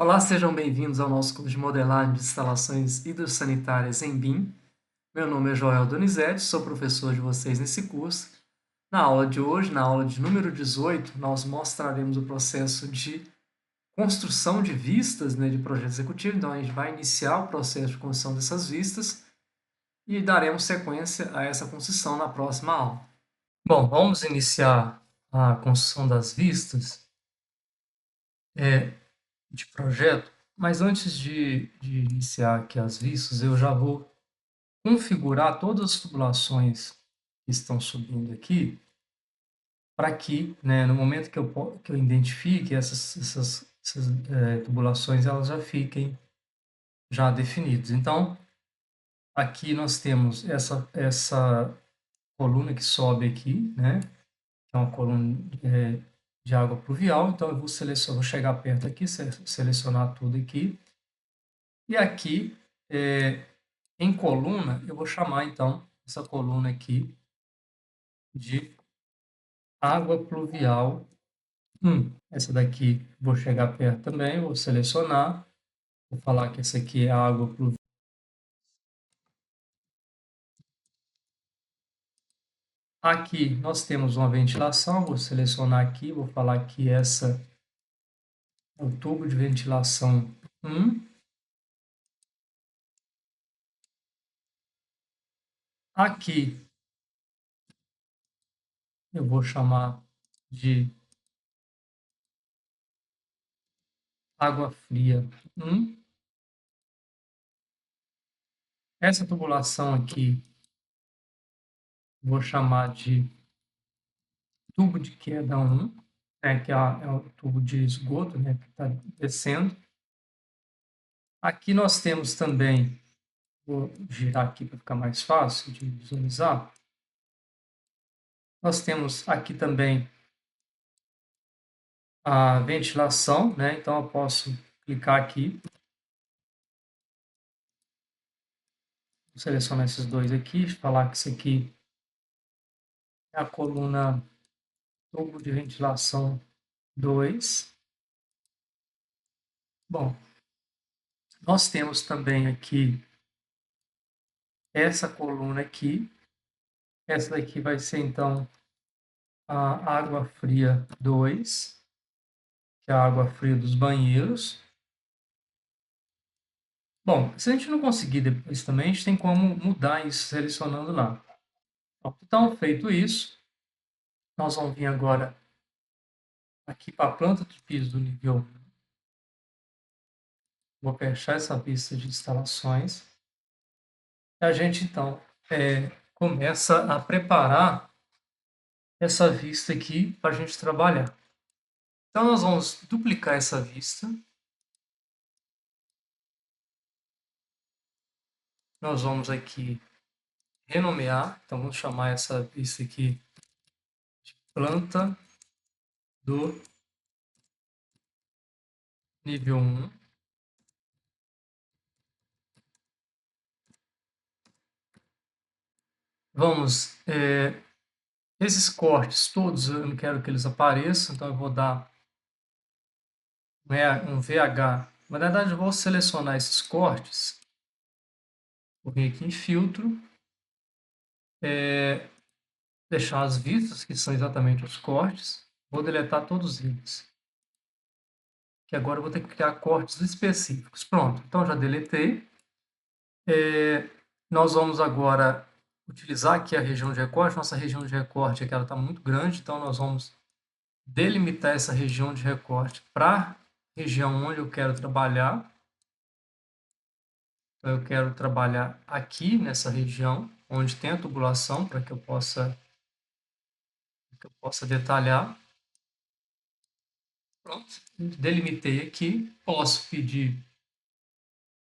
Olá, sejam bem-vindos ao nosso curso de modelagem de instalações hidrossanitárias em BIM. Meu nome é Joel Donizete, sou professor de vocês nesse curso. Na aula de hoje, na aula de número 18, nós mostraremos o processo de construção de vistas, de projeto executivo. Então, a gente vai iniciar o processo de construção dessas vistas e daremos sequência a essa construção na próxima aula. Bom, vamos iniciar a construção das vistas de projeto, mas antes de iniciar aqui as vistas, eu já vou configurar todas as tubulações que estão subindo aqui, para que, no momento que eu identifique essas tubulações, elas já fiquem já definidas. Então, aqui nós temos essa coluna que sobe aqui, que é uma coluna de água pluvial. Então, eu vou chegar perto aqui, selecionar tudo aqui. E aqui, em coluna, eu vou chamar, então, essa coluna aqui de água pluvial 1. Essa daqui, vou chegar perto também, vou selecionar, vou falar que essa aqui é a água pluvial. Aqui nós temos uma ventilação, vou selecionar aqui, vou falar que essa é o tubo de ventilação 1. Aqui eu vou chamar de água fria 1. Essa tubulação aqui vou chamar de tubo de queda 1, que é o tubo de esgoto, que está descendo. Aqui nós temos também, vou girar aqui para ficar mais fácil de visualizar. Nós temos aqui também a ventilação, então eu posso clicar aqui, vou selecionar esses dois aqui, falar que isso aqui é a coluna tubo de ventilação 2. Bom, nós temos também aqui essa coluna aqui. Essa daqui vai ser, então, a água fria 2, que é a água fria dos banheiros. Bom, se a gente não conseguir depois também, a gente tem como mudar isso selecionando lá. Então, feito isso, nós vamos vir agora aqui para a planta de piso do nível 1. Vou fechar essa vista de instalações. E a gente, então, começa a preparar essa vista aqui para a gente trabalhar. Então, nós vamos duplicar essa vista. Nós vamos aqui renomear. Então, vamos chamar essa vista aqui de planta do nível 1. Vamos, esses cortes todos eu não quero que eles apareçam, então eu vou dar um VH. Na verdade, eu vou selecionar esses cortes, vou vir aqui em filtro, deixar as vistas, que são exatamente os cortes, vou deletar todos eles. Que agora eu vou ter que criar cortes específicos. Pronto, então já deletei. Nós vamos agora utilizar aqui a região de recorte. Nossa região de recorte aqui está muito grande, então nós vamos delimitar essa região de recorte para a região onde eu quero trabalhar. Então, eu quero trabalhar aqui nessa região, onde tem a tubulação, para que eu possa detalhar. Pronto, delimitei aqui. Posso pedir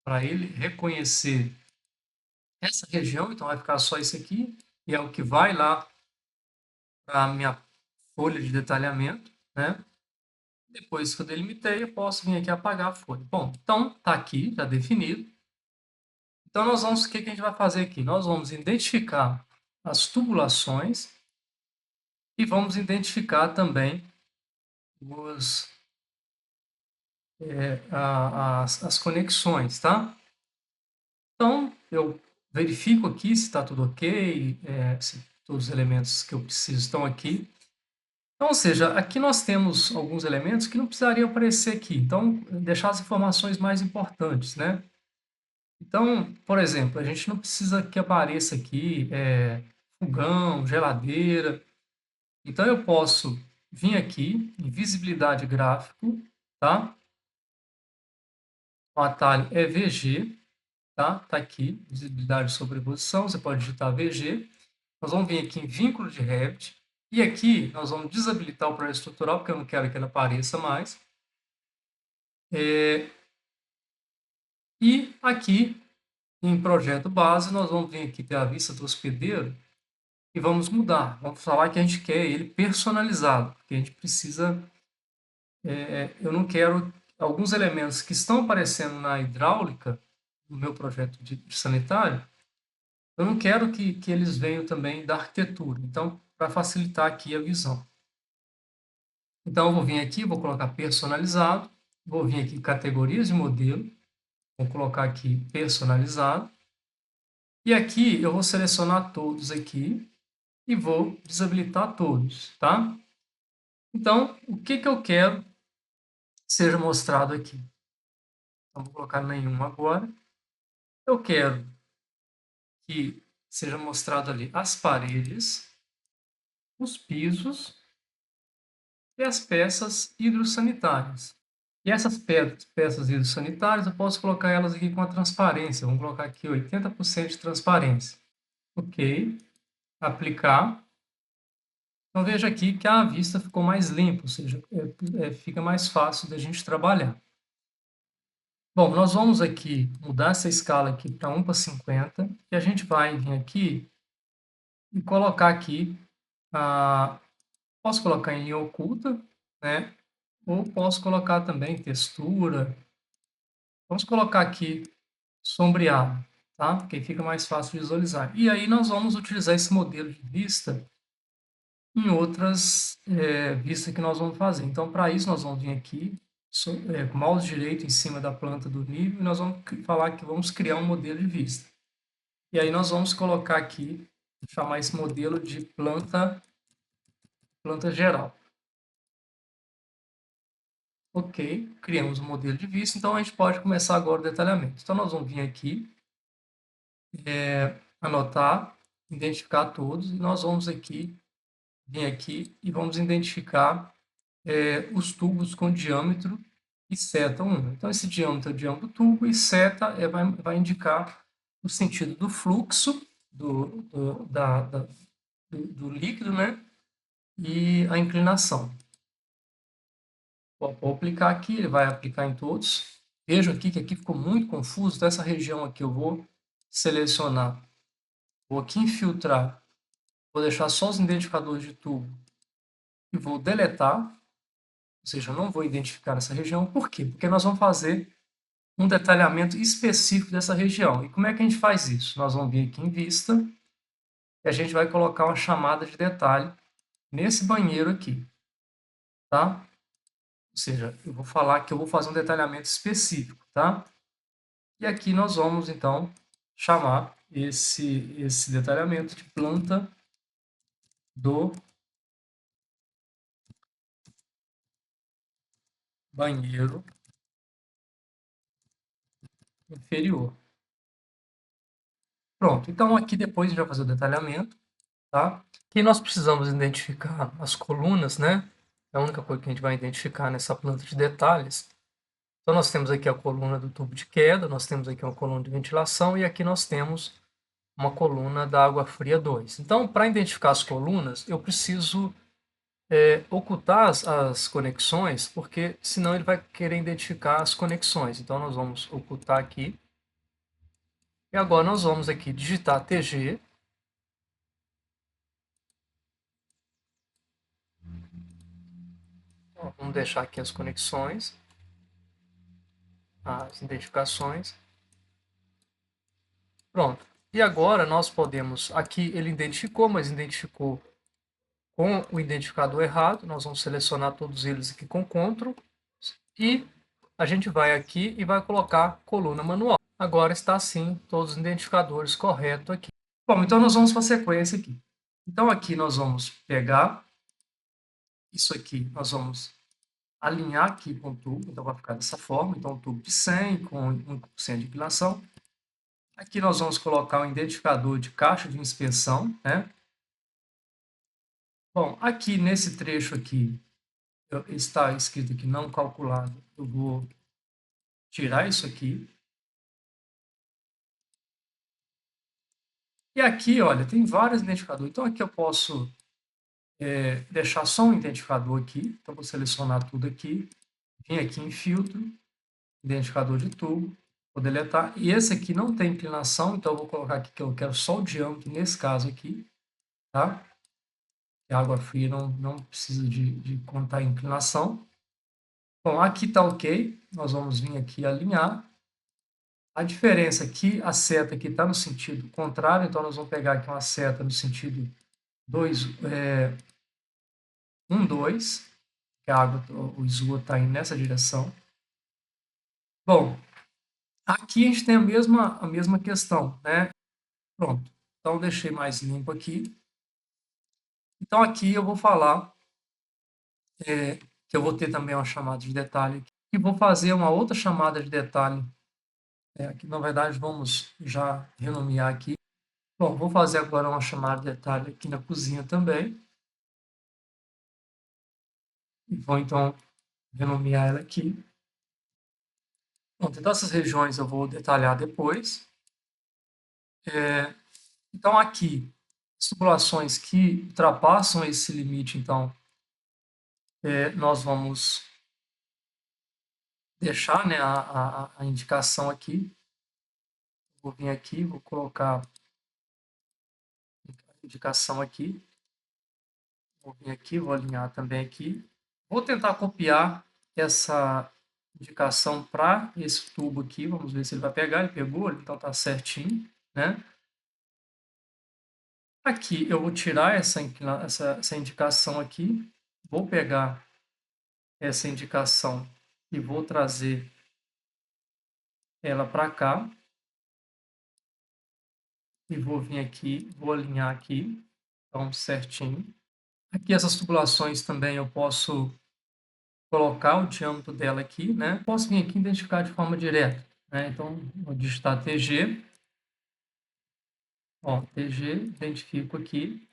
para ele reconhecer essa região, então vai ficar só isso aqui, e é o que vai lá para a minha folha de detalhamento, Depois que eu delimitei, eu posso vir aqui apagar a folha. Bom, então está aqui, já definido. Então, o que a gente vai fazer aqui? Nós vamos identificar as tubulações e vamos identificar também as conexões, tá? Então, eu verifico aqui se está tudo ok, se todos os elementos que eu preciso estão aqui. Então, ou seja, aqui nós temos alguns elementos que não precisariam aparecer aqui. Então, deixar as informações mais importantes, né? Então, por exemplo, a gente não precisa que apareça aqui fogão, geladeira. Então, eu posso vir aqui em visibilidade gráfico, tá? O atalho é VG, tá? Tá aqui, visibilidade de sobreposição, você pode digitar VG. Nós vamos vir aqui em vínculo de Revit, e aqui nós vamos desabilitar o projeto estrutural, porque eu não quero que ele apareça mais. E aqui, em projeto base, nós vamos vir aqui ter a vista do hospedeiro, e vamos mudar. Vamos falar que a gente quer ele personalizado, porque a gente precisa... eu não quero alguns elementos que estão aparecendo na hidráulica, no meu projeto de sanitário, eu não quero que eles venham também da arquitetura. Então, para facilitar aqui a visão. Então, eu vou vir aqui, vou colocar personalizado, vou vir aqui categorias de modelo, vou colocar aqui personalizado, e aqui eu vou selecionar todos aqui e vou desabilitar todos, tá? Então, o que eu quero que seja mostrado aqui? Então, vou colocar nenhum agora. Eu quero que seja mostrado ali as paredes, os pisos e as peças hidrossanitárias. E essas peças hidrossanitárias, eu posso colocar elas aqui com a transparência. Vamos colocar aqui 80% de transparência. Ok. Aplicar. Então, veja aqui que a vista ficou mais limpa, ou seja, fica mais fácil da gente trabalhar. Bom, nós vamos aqui mudar essa escala aqui para 1:50 e a gente vai vir aqui e colocar aqui, posso colocar em linha oculta, né? Ou posso colocar também textura. Vamos colocar aqui sombreado, tá? Porque fica mais fácil de visualizar. E aí nós vamos utilizar esse modelo de vista em outras vistas que nós vamos fazer. Então, para isso, nós vamos vir aqui, com o mouse direito em cima da planta do nível, e nós vamos falar que vamos criar um modelo de vista. E aí nós vamos colocar aqui, chamar esse modelo de planta geral. Ok, criamos um modelo de vista, então a gente pode começar agora o detalhamento. Então, nós vamos vir aqui, anotar, identificar todos, e nós vamos aqui, vir aqui e vamos identificar os tubos com diâmetro e seta 1. Então, esse diâmetro é o diâmetro do tubo e seta vai indicar o sentido do fluxo do líquido, né? E a inclinação. Vou aplicar aqui, ele vai aplicar em todos. Veja aqui que aqui ficou muito confuso, então essa região aqui eu vou selecionar, vou aqui em filtrar, vou deixar só os identificadores de tubo e vou deletar, ou seja, eu não vou identificar essa região. Por quê? Porque nós vamos fazer um detalhamento específico dessa região. E como é que a gente faz isso? Nós vamos vir aqui em vista e a gente vai colocar uma chamada de detalhe nesse banheiro aqui, tá? Ou seja, eu vou falar que eu vou fazer um detalhamento específico, tá? E aqui nós vamos, então, chamar esse detalhamento de planta do banheiro inferior. Pronto, então aqui depois a gente vai fazer o detalhamento, tá? Aqui nós precisamos identificar as colunas, né? É a única coisa que a gente vai identificar nessa planta de detalhes. Então, nós temos aqui a coluna do tubo de queda, nós temos aqui uma coluna de ventilação e aqui nós temos uma coluna da água fria 2. Então, para identificar as colunas, eu preciso ocultar as conexões, porque senão ele vai querer identificar as conexões. Então, nós vamos ocultar aqui. E agora nós vamos aqui digitar TG. Vamos deixar aqui as conexões, as identificações. Pronto. E agora nós podemos, aqui ele identificou, mas identificou com o identificador errado. Nós vamos selecionar todos eles aqui com CTRL e a gente vai aqui e vai colocar coluna manual. Agora está sim todos os identificadores corretos aqui. Bom, então nós vamos para a sequência aqui. Então aqui nós vamos pegar isso aqui, nós vamos alinhar aqui com o tubo, então vai ficar dessa forma, então um tubo de 100 com 1% de inclinação. Aqui nós vamos colocar o identificador de caixa de inspeção, né? Bom, aqui nesse trecho aqui, está escrito aqui não calculado, eu vou tirar isso aqui. E aqui, olha, tem vários identificadores. Então, aqui eu posso deixar só um identificador aqui. Então, vou selecionar tudo aqui. Vim aqui em filtro, identificador de tubo, vou deletar. E esse aqui não tem inclinação, então eu vou colocar aqui que eu quero só o diâmetro nesse caso aqui, tá? A água fria não precisa de contar a inclinação. Bom, aqui está ok. Nós vamos vir aqui alinhar. A diferença aqui, a seta aqui está no sentido contrário, então nós vamos pegar aqui uma seta no sentido 1, 2, que a água, o esgoto está indo nessa direção. Bom, aqui a gente tem a mesma questão, né? Pronto. Então, deixei mais limpo aqui. Então, aqui eu vou falar que eu vou ter também uma chamada de detalhe aqui, e vou fazer uma outra chamada de detalhe. Aqui, na verdade, vamos já renomear aqui. Bom, vou fazer agora uma chamada de detalhe aqui na cozinha também. E vou, então, renomear ela aqui. Pronto, então essas regiões eu vou detalhar depois. Então, aqui, as tubulações que ultrapassam esse limite, então, nós vamos deixar, né, a indicação aqui. Vou vir aqui, vou colocar a indicação aqui. Vou vir aqui, vou alinhar também aqui. Vou tentar copiar essa indicação para esse tubo aqui. Vamos ver se ele vai pegar. Ele pegou, então está certinho, né? Aqui eu vou tirar essa indicação aqui. Vou pegar essa indicação e vou trazer ela para cá. E vou vir aqui, vou alinhar aqui, então certinho. Aqui essas tubulações também eu posso colocar o diâmetro dela aqui, né? Posso vir aqui e identificar de forma direta, né? Então, vou digitar TG. Ó, TG, identifico aqui.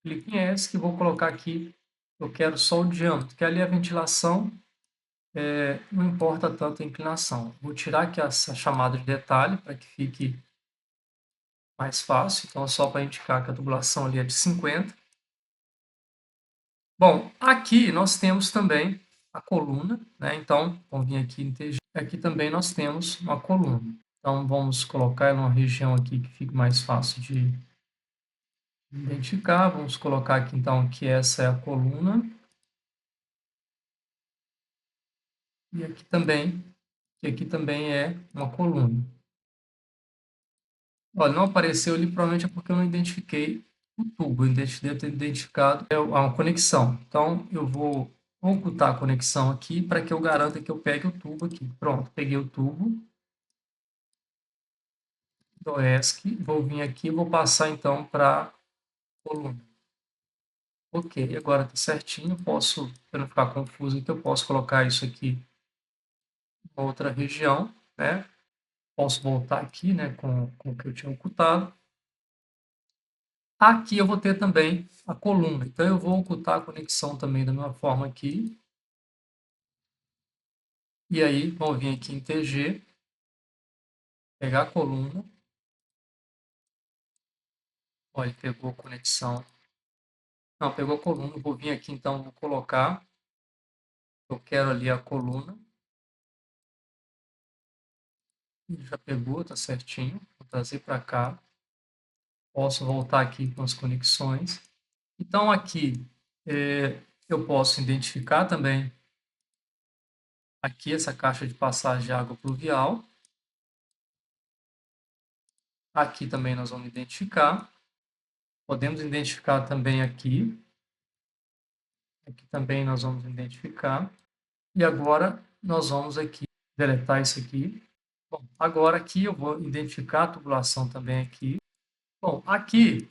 Clico em ESC e vou colocar aqui, eu quero só o diâmetro, que ali a ventilação não importa tanto a inclinação. Vou tirar aqui essa chamada de detalhe para que fique mais fácil. Então, é só para indicar que a tubulação ali é de 50. Bom, aqui nós temos também a coluna, né? Então, vamos vir aqui em TG. Aqui também nós temos uma coluna. Então, vamos colocar ela numa região aqui que fique mais fácil de identificar. Vamos colocar aqui, então, que essa é a coluna. E aqui também é uma coluna. Olha, não apareceu ali, provavelmente é porque eu não identifiquei o tubo. Eu devo ter identificado uma conexão. Então, eu vou ocultar a conexão aqui para que eu garanta que eu pegue o tubo aqui. Pronto, peguei o tubo do ESC. Vou vir aqui e vou passar, então, para a coluna. Ok, agora está certinho. Posso, para não ficar confuso aqui, eu posso colocar isso aqui em outra região, né? Posso voltar aqui, né, com o que eu tinha ocultado. Aqui eu vou ter também a coluna, então eu vou ocultar a conexão também da mesma forma aqui. E aí, vou vir aqui em TG, pegar a coluna. Olha, pegou a conexão. Não, pegou a coluna, vou vir aqui então, vou colocar. Eu quero ali a coluna. Já pegou, tá certinho. Vou trazer para cá. Posso voltar aqui com as conexões. Então, aqui eu posso identificar também aqui essa caixa de passagem de água pluvial. Aqui também nós vamos identificar. Podemos identificar também aqui. Aqui também nós vamos identificar. E agora nós vamos aqui deletar isso aqui. Bom, agora aqui eu vou identificar a tubulação também aqui. Bom, aqui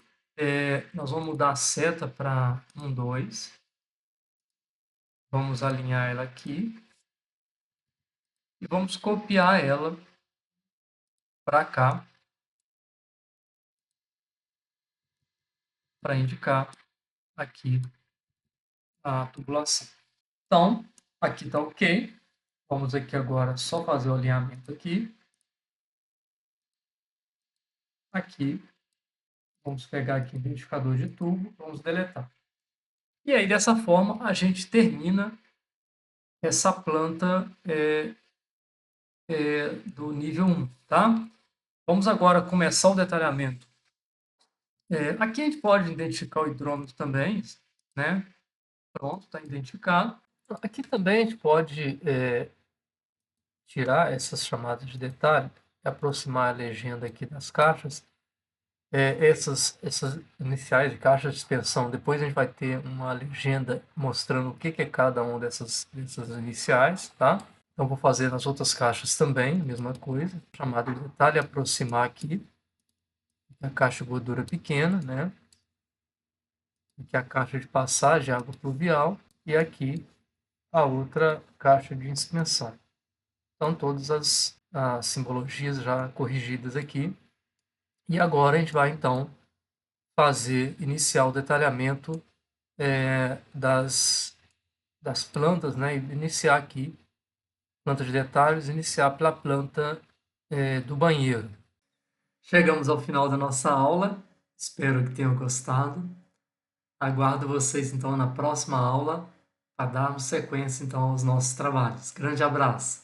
nós vamos mudar a seta para 1, 2. Vamos alinhar ela aqui. E vamos copiar ela para cá, para indicar aqui a tubulação. Então, aqui está ok. Vamos aqui agora só fazer o alinhamento aqui. Aqui, vamos pegar aqui o identificador de tubo, vamos deletar. E aí, dessa forma, a gente termina essa planta do nível 1, tá? Vamos agora começar o detalhamento. Aqui a gente pode identificar o hidrômetro também, né? Pronto, está identificado. Aqui também a gente pode tirar essas chamadas de detalhe, aproximar a legenda aqui das caixas. Essas iniciais de caixa de extensão, depois a gente vai ter uma legenda mostrando o que é cada uma dessas iniciais, tá? Então vou fazer nas outras caixas também, mesma coisa, chamada de detalhe, aproximar aqui, a caixa de gordura pequena, né? Aqui a caixa de passagem, água pluvial, e aqui a outra caixa de inspeção. Então todas as simbologias já corrigidas aqui. E agora a gente vai então iniciar o detalhamento das plantas, né? Iniciar aqui, planta de detalhes, iniciar pela planta do banheiro. Chegamos ao final da nossa aula, espero que tenham gostado. Aguardo vocês então na próxima aula para darmos sequência então aos nossos trabalhos. Grande abraço!